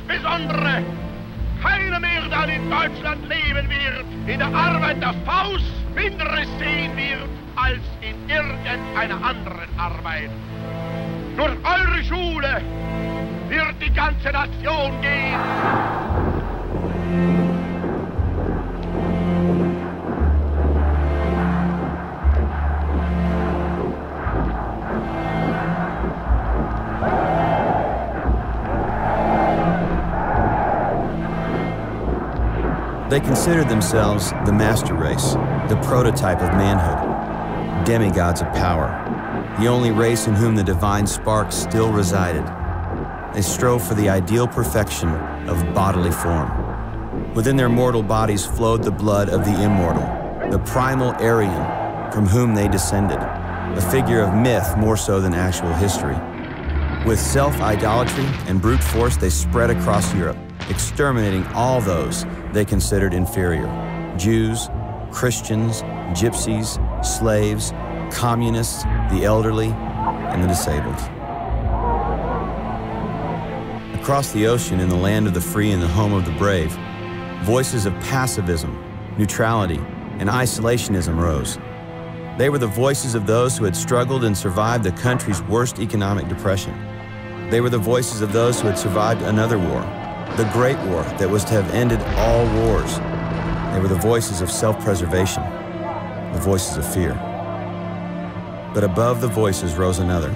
insbesondere keiner mehr dann in Deutschland leben wird, in der Arbeit der Faust Minderes sehen wird als in irgendeiner anderen Arbeit. Durch eure Schule wird die ganze Nation gehen. They considered themselves the master race, the prototype of manhood, demigods of power, the only race in whom the divine spark still resided. They strove for the ideal perfection of bodily form. Within their mortal bodies flowed the blood of the immortal, the primal Aryan from whom they descended, a figure of myth more so than actual history. With self-idolatry and brute force, they spread across Europe, exterminating all those they considered inferior: Jews, Christians, gypsies, slaves, communists, the elderly, and the disabled. Across the ocean, in the land of the free and the home of the brave, voices of pacifism, neutrality, and isolationism rose. They were the voices of those who had struggled and survived the country's worst economic depression. They were the voices of those who had survived another war, the Great War that was to have ended all wars. They were the voices of self-preservation, the voices of fear. But above the voices rose another.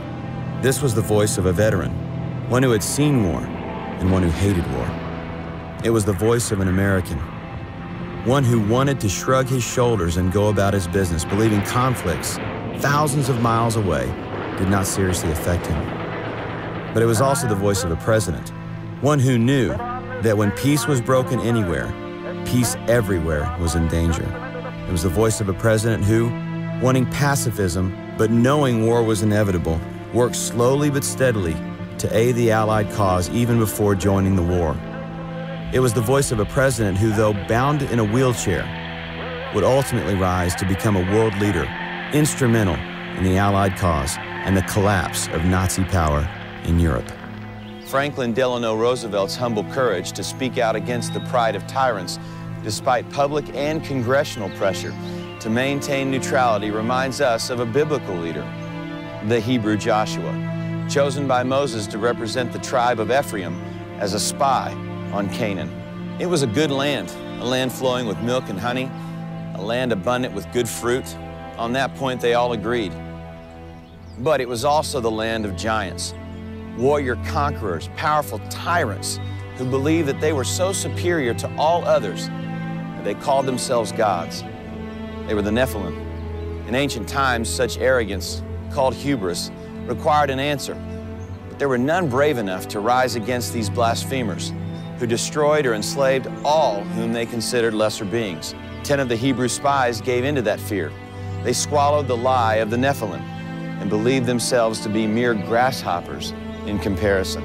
This was the voice of a veteran, one who had seen war and one who hated war. It was the voice of an American, one who wanted to shrug his shoulders and go about his business, believing conflicts thousands of miles away did not seriously affect him. But it was also the voice of a president, one who knew that when peace was broken anywhere, peace everywhere was in danger. It was the voice of a president who, wanting pacifism but knowing war was inevitable, worked slowly but steadily to aid the Allied cause even before joining the war. It was the voice of a president who, though bound in a wheelchair, would ultimately rise to become a world leader, instrumental in the Allied cause and the collapse of Nazi power in Europe. Franklin Delano Roosevelt's humble courage to speak out against the pride of tyrants, despite public and congressional pressure to maintain neutrality, reminds us of a biblical leader, the Hebrew Joshua, chosen by Moses to represent the tribe of Ephraim as a spy on Canaan. It was a good land, a land flowing with milk and honey, a land abundant with good fruit. On that point, they all agreed. But it was also the land of giants, warrior conquerors, powerful tyrants who believed that they were so superior to all others that they called themselves gods. They were the Nephilim. In ancient times, such arrogance, called hubris, required an answer. But there were none brave enough to rise against these blasphemers who destroyed or enslaved all whom they considered lesser beings. 10 of the Hebrew spies gave into that fear. They swallowed the lie of the Nephilim and believed themselves to be mere grasshoppers in comparison.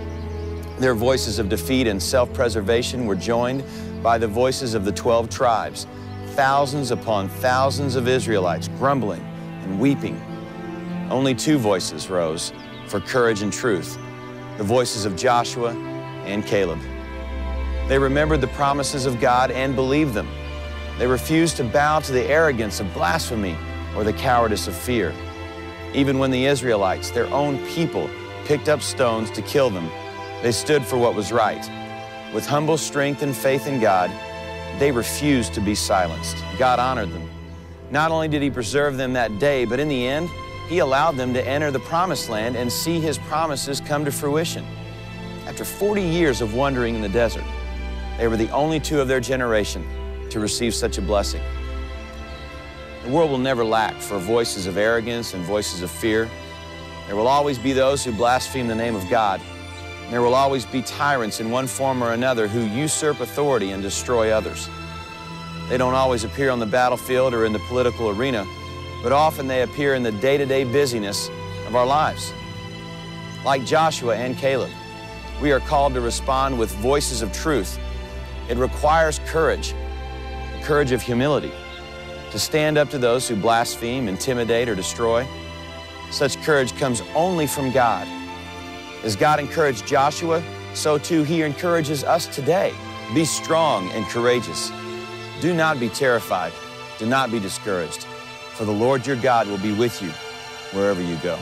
Their voices of defeat and self-preservation were joined by the voices of the 12 tribes, thousands upon thousands of Israelites grumbling and weeping. Only 2 voices rose for courage and truth, the voices of Joshua and Caleb. They remembered the promises of God and believed them. They refused to bow to the arrogance of blasphemy or the cowardice of fear. Even when the Israelites, their own people, picked up stones to kill them, they stood for what was right. With humble strength and faith in God, they refused to be silenced. God honored them. Not only did He preserve them that day, but in the end, He allowed them to enter the Promised Land and see His promises come to fruition. After 40 years of wandering in the desert, they were the only 2 of their generation to receive such a blessing. The world will never lack for voices of arrogance and voices of fear. There will always be those who blaspheme the name of God. And there will always be tyrants in one form or another who usurp authority and destroy others. They don't always appear on the battlefield or in the political arena, but often they appear in the day-to-day busyness of our lives. Like Joshua and Caleb, we are called to respond with voices of truth. It requires courage, the courage of humility, to stand up to those who blaspheme, intimidate, or destroy. Such courage comes only from God. As God encouraged Joshua, so too He encourages us today. Be strong and courageous. Do not be terrified. Do not be discouraged, for the Lord your God will be with you wherever you go.